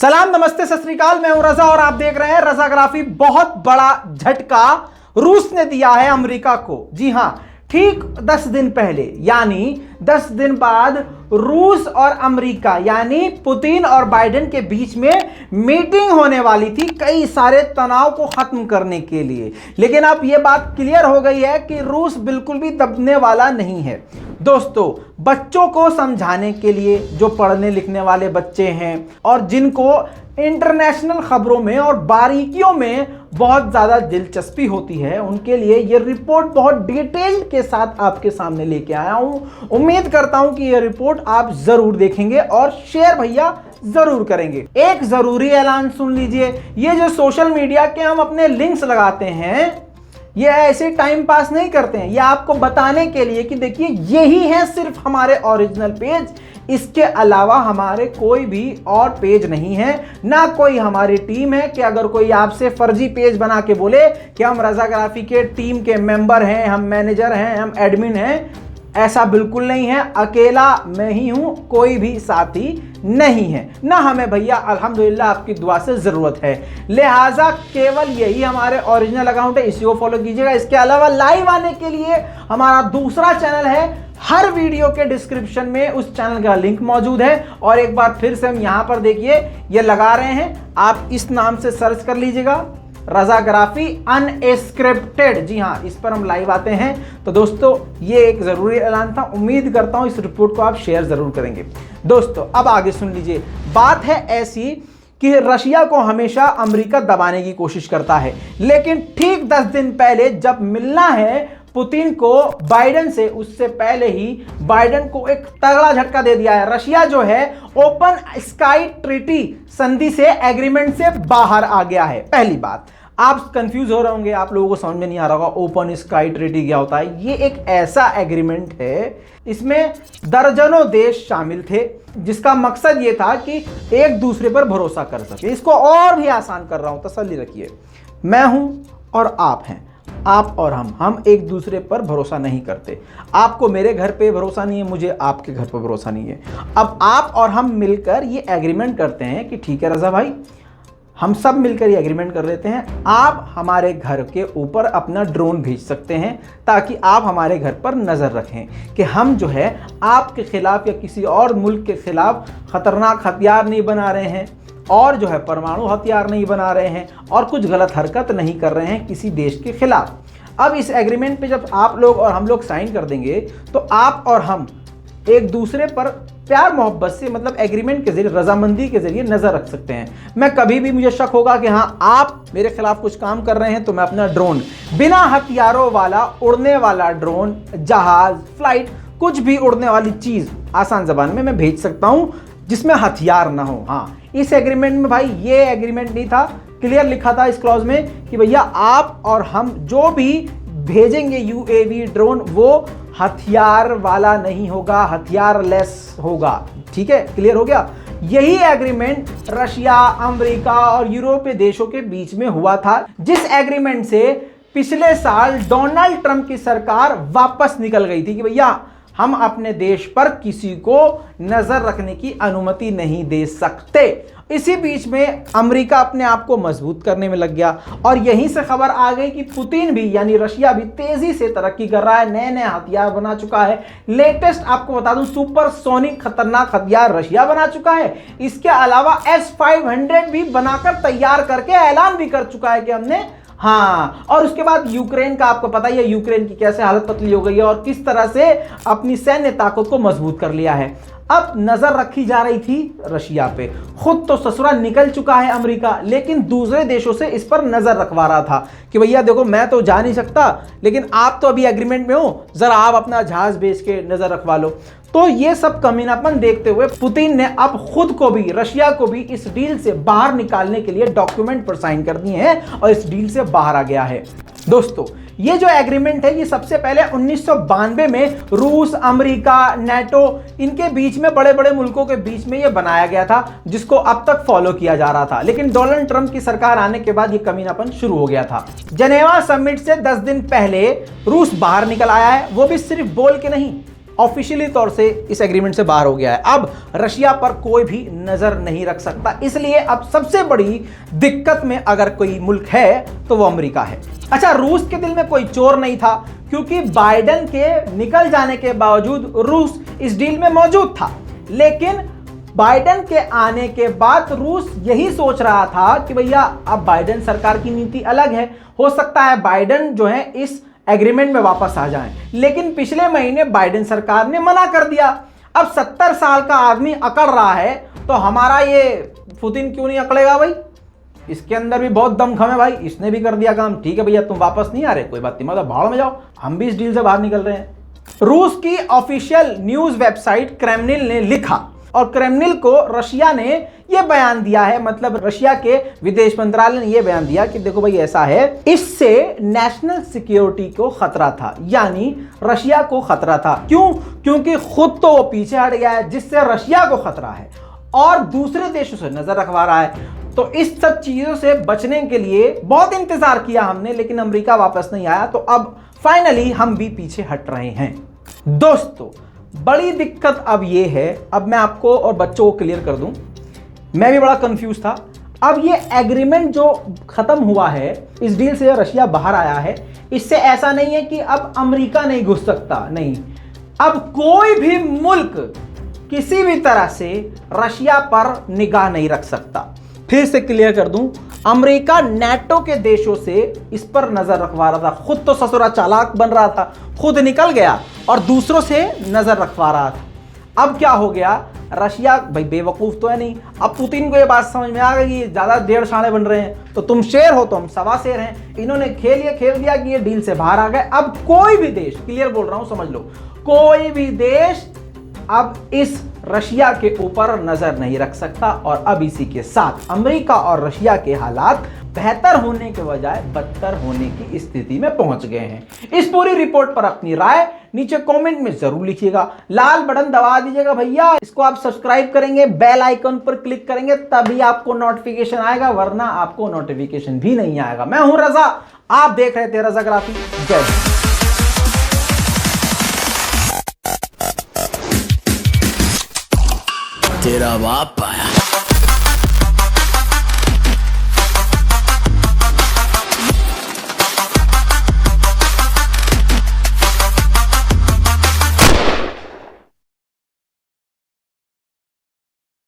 सलाम, नमस्ते, सत श्री अकाल। मैं हूं रजा और आप देख रहे हैं रजाग्राफी। बहुत बड़ा झटका रूस ने दिया है अमेरिका को। जी हां, ठीक 10 दिन पहले यानी 10 दिन बाद रूस और अमेरिका यानी पुतिन और बाइडेन के बीच में मीटिंग होने वाली थी कई सारे तनाव को खत्म करने के लिए। लेकिन अब यह बात क्लियर हो गई है कि रूस बिल्कुल भी दबने वाला नहीं है। दोस्तों, बच्चों को समझाने के लिए, जो पढ़ने लिखने वाले बच्चे हैं और जिनको इंटरनेशनल खबरों में और बारीकियों में बहुत ज़्यादा दिलचस्पी होती है, उनके लिए ये रिपोर्ट बहुत डिटेल के साथ आपके सामने लेके आया हूं। उम्मीद करता हूं कि ये रिपोर्ट आप ज़रूर देखेंगे और शेयर भैया ज़रूर करेंगे। एक ज़रूरी ऐलान सुन लीजिए। ये जो सोशल मीडिया के हम अपने लिंक्स लगाते हैं, ये ऐसे टाइम पास नहीं करते हैं। ये आपको बताने के लिए कि देखिए, यही है सिर्फ हमारे ओरिजिनल पेज। इसके अलावा हमारे कोई भी और पेज नहीं है, ना कोई हमारी टीम है कि अगर कोई आपसे फर्जी पेज बना के बोले कि हम रजाग्राफी के टीम के मेंबर हैं, हम मैनेजर हैं, हम एडमिन हैं, ऐसा बिल्कुल नहीं है। अकेला मैं ही हूं, कोई भी साथी नहीं है। ना हमें भैया अल्हम्दुलिल्लाह आपकी दुआ से ज़रूरत है। लिहाजा केवल यही हमारे ओरिजिनल अकाउंट है, इसी को फॉलो कीजिएगा। इसके अलावा लाइव आने के लिए हमारा दूसरा चैनल है। हर वीडियो के डिस्क्रिप्शन में उस चैनल का लिंक मौजूद है। और एक बार फिर से हम यहां पर देखिए, ये लगा रहे हैं, आप इस नाम से सर्च कर लीजिएगा, रजाग्राफी अनस्क्रिप्टेड। जी हाँ, इस पर हम लाइव आते हैं। तो दोस्तों, ये एक ज़रूरी ऐलान था। उम्मीद करता हूं इस रिपोर्ट को आप शेयर ज़रूर करेंगे। दोस्तों, अब आगे सुन लीजिए। बात है ऐसी कि रशिया को हमेशा अमेरिका दबाने की कोशिश करता है, लेकिन ठीक 10 दिन पहले जब मिलना है पुतिन को बाइडेन से, उससे पहले ही बाइडेन को एक तगड़ा झटका दे दिया है। रशिया जो है ओपन स्काई ट्रीटी संधि से, एग्रीमेंट से बाहर आ गया है। पहली बात, आप कंफ्यूज हो रहे होंगे, आप लोगों को समझ में नहीं आ रहा होगा ओपन स्काई ट्रीटी क्या होता है। ये एक ऐसा एग्रीमेंट है, इसमें दर्जनों देश शामिल थे, जिसका मकसद ये था कि एक दूसरे पर भरोसा कर सके। इसको और भी आसान कर रहा हूं, तसल्ली रखिए। मैं हूं और आप हैं, आप और हम एक दूसरे पर भरोसा नहीं करते। आपको मेरे घर पे भरोसा नहीं है, मुझे आपके घर पर भरोसा नहीं है। अब आप और हम मिलकर ये एग्रीमेंट करते हैं कि ठीक है रजा भाई, हम सब मिलकर ये एग्रीमेंट कर लेते हैं, आप हमारे घर के ऊपर अपना ड्रोन भेज सकते हैं ताकि आप हमारे घर पर नज़र रखें कि हम जो है आपके खिलाफ या किसी और मुल्क के खिलाफ खतरनाक हथियार नहीं बना रहे हैं, और जो है परमाणु हथियार नहीं बना रहे हैं, और कुछ गलत हरकत नहीं कर रहे हैं किसी देश के खिलाफ। अब इस एग्रीमेंट पे जब आप लोग और हम लोग साइन कर देंगे, तो आप और हम एक दूसरे पर प्यार मोहब्बत से, मतलब एग्रीमेंट के जरिए, रजामंदी के जरिए नजर रख सकते हैं। मैं कभी भी, मुझे शक होगा कि हाँ आप मेरे खिलाफ कुछ काम कर रहे हैं, तो मैं अपना ड्रोन, बिना हथियारों वाला उड़ने वाला ड्रोन, जहाज, फ्लाइट, कुछ भी उड़ने वाली चीज आसान जबान में मैं भेज सकता हूं जिसमें हथियार ना हो। हाँ, इस एग्रीमेंट में भाई ये एग्रीमेंट नहीं था, क्लियर लिखा था इस क्लॉज में कि भैया आप और हम जो भी भेजेंगे यूएवी ड्रोन, वो हथियार वाला नहीं होगा, हथियार लेस होगा। ठीक है, क्लियर हो गया। यही एग्रीमेंट रशिया, अमेरिका और यूरोपीय देशों के बीच में हुआ था, जिस एग्रीमेंट से पिछले साल डोनाल्ड ट्रंप की सरकार वापस निकल गई थी कि भैया हम अपने देश पर किसी को नजर रखने की अनुमति नहीं दे सकते। इसी बीच में अमेरिका अपने आप को मजबूत करने में लग गया, और यहीं से खबर आ गई कि पुतिन भी, यानी रशिया भी तेजी से तरक्की कर रहा है, नए नए हथियार बना चुका है। लेटेस्ट आपको बता दूं, सुपरसोनिक खतरनाक हथियार रशिया बना चुका है। इसके अलावा S-500 भी बनाकर तैयार करके ऐलान भी कर चुका है कि हमने, हाँ। और उसके बाद यूक्रेन का आपको पता ही है, यूक्रेन की कैसे हालत पतली हो गई है और किस तरह से अपनी सैन्य ताकत को मजबूत कर लिया है। अब नजर रखी जा रही थी रशिया पे। खुद तो ससुरा निकल चुका है अमेरिका, लेकिन दूसरे देशों से इस पर नजर रखवा रहा था कि भैया देखो, मैं तो जा नहीं सकता, लेकिन आप तो अभी एग्रीमेंट में हो, जरा आप अपना जहाज भेज के नजर रखवा लो। तो ये सब कमीनापन देखते हुए पुतिन ने अब खुद को भी, रशिया को भी इस डील से बाहर निकालने के लिए डॉक्यूमेंट पर साइन कर दिए हैं और इस डील से बाहर आ गया है। दोस्तों, ये जो एग्रीमेंट है, ये सबसे पहले 1992 में रूस, अमेरिका, नाटो, इनके बीच में, बड़े बड़े मुल्कों के बीच में ये बनाया गया था, जिसको अब तक फॉलो किया जा रहा था। लेकिन डोनाल्ड ट्रंप की सरकार आने के बाद ये कमीनापन शुरू हो गया था। जेनेवा समिट से 10 दिन पहले रूस बाहर निकल आया है, वो भी सिर्फ बोल के नहीं, ऑफिशियली तौर से इस एग्रीमेंट से बाहर हो गया है। अब रशिया पर कोई भी नजर नहीं रख सकता, इसलिए अब सबसे बड़ी दिक्कत में अगर कोई मुल्क है तो वो अमेरिका है। अच्छा, रूस के दिल में कोई चोर नहीं था, क्योंकि बाइडेन के निकल जाने के बावजूद रूस इस डील में मौजूद था। लेकिन बाइडेन के आने के बाद रूस यही सोच रहा था कि भैया अब बाइडेन सरकार की नीति अलग है, हो सकता है बाइडेन जो है इस एग्रीमेंट में वापस आ जाएं। लेकिन पिछले महीने बाइडेन सरकार ने मना कर दिया। अब 70 साल का आदमी अकड़ रहा है तो हमारा ये पुतिन क्यों नहीं अकड़ेगा भाई? इसके अंदर भी बहुत दमखम है भाई, इसने भी कर दिया काम। ठीक है भैया, तुम वापस नहीं आ रहे, कोई बात नहीं, मतलब भाड़ में जाओ, हम भी इस डील से बाहर निकल रहे हैं। रूस की ऑफिशियल न्यूज वेबसाइट क्रेमलिन ने लिखा, और क्रेमलिन को रशिया ने यह बयान दिया है, मतलब रशिया के विदेश मंत्रालय ने यह बयान दिया कि देखो भाई ऐसा है, इससे नेशनल सिक्योरिटी को खतरा था, यानी रशिया को खतरा था। क्यों? क्योंकि खुद तो वो पीछे हट गया है, जिससे रशिया को खतरा है, और दूसरे देशों से नजर रखवा रहा है। तो इस सब चीजों से बचने के लिए बहुत इंतजार किया हमने, लेकिन अमेरिका वापस नहीं आया, तो अब फाइनली हम भी पीछे हट रहे हैं। दोस्तों, बड़ी दिक्कत अब ये है, अब मैं आपको और बच्चों को क्लियर कर दूं, मैं भी बड़ा कंफ्यूज था। अब ये एग्रीमेंट जो खत्म हुआ है, इस डील से रशिया बाहर आया है, इससे ऐसा नहीं है कि अब अमेरिका नहीं घुस सकता, नहीं, अब कोई भी मुल्क किसी भी तरह से रशिया पर निगाह नहीं रख सकता। फिर से क्लियर कर दूं, अमेरिका नेटो के देशों से इस पर नजर रखवा रहा था, खुद तो ससुरा चालाक बन रहा था, खुद निकल गया और दूसरों से नजर रखवा रहा था। अब क्या हो गया, रशिया भाई बेवकूफ तो है नहीं, अब पुतिन को ये बात समझ में आ गई, ज्यादा डेढ़ साढ़े बन रहे हैं, तो तुम शेर हो तो हम सवा शेर हैं। इन्होंने खेल दिया कि ये डील से बाहर आ गए। अब कोई भी देश, क्लियर बोल रहा हूं समझ लो, कोई भी देश अब इस रशिया के ऊपर नजर नहीं रख सकता, और अब इसी के साथ अमेरिका और रशिया के हालात बेहतर होने के बजाय बदतर होने की स्थिति में पहुंच गए हैं। इस पूरी रिपोर्ट पर अपनी राय नीचे कमेंट में जरूर लिखिएगा, लाल बटन दबा दीजिएगा भैया, इसको आप सब्सक्राइब करेंगे, बेल आइकन पर क्लिक करेंगे तभी आपको नोटिफिकेशन आएगा, वरना आपको नोटिफिकेशन भी नहीं आएगा। मैं हूं रजा, आप देख रहे थे रजाग्राफी। जय हिंद। तेरा बाप आया।